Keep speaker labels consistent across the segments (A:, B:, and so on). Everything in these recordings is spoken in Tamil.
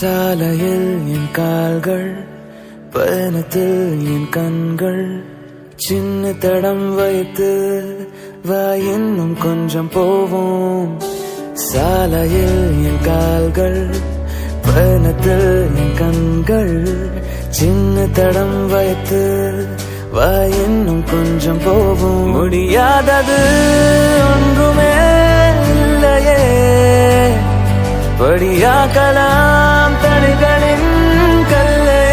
A: சாலையில் என் கால்கள், பயணத்தில் என் கண்கள், சின்ன தடம் வைத்து வா இன்னும் கொஞ்சம் போவோம். சாலையில் என் கால்கள், பயணத்தில் என் கண்கள், சின்ன தடம் வைத்து வா இன்னும் கொஞ்சம் போவோம். முடியாதது ஒன்றுமே இல்லையே, படியாக்கலாம் தடைகளின் கல்லே,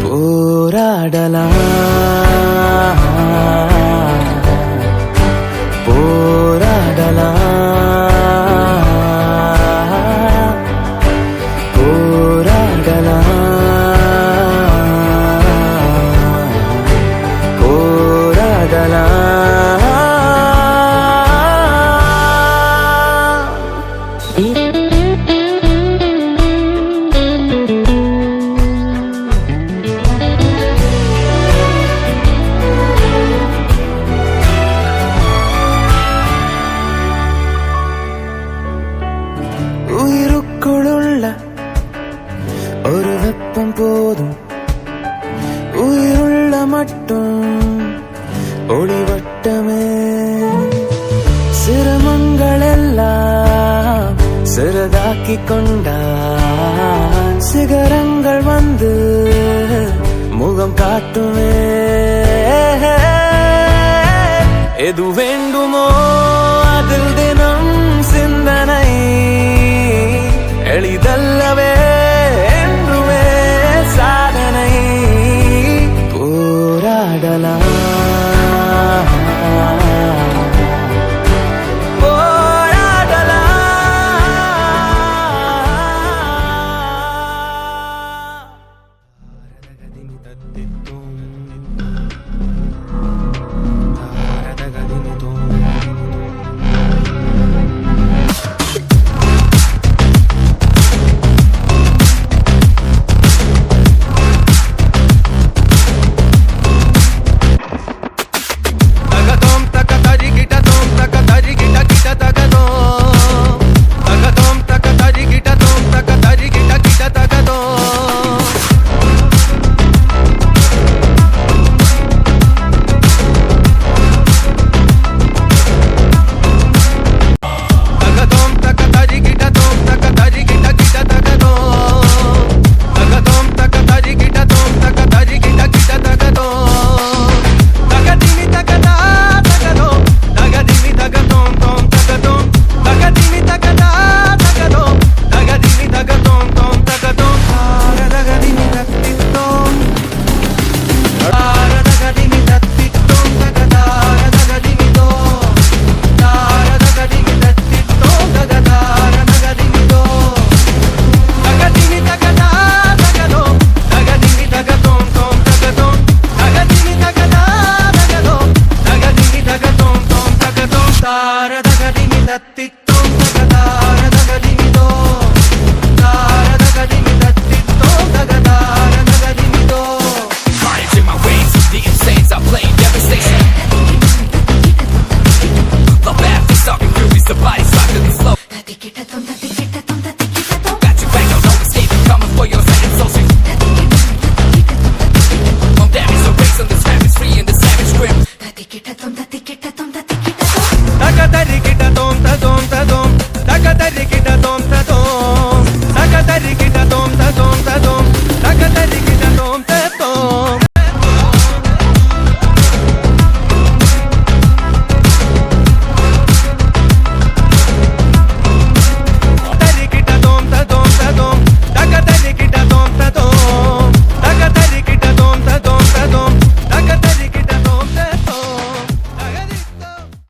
A: போராடலாம் போராடலாம் போராடலாம் போராடலாம். உயிருக்குள்ள ஒரு வெப்பம் போதும், உயிருள்ள மட்டும் ஒளிவட்டமே. சிரமங்கள் எல்லாம் சிறதாக்கி கொண்டான், சிகரங்கள் வந்து முகம் காட்டுமே. எது வேண்டுமோ அதில் தினம் சிந்தனை, எளிதல்லவே என்றுமே சாதனை. போராடலாம்
B: தரிக்க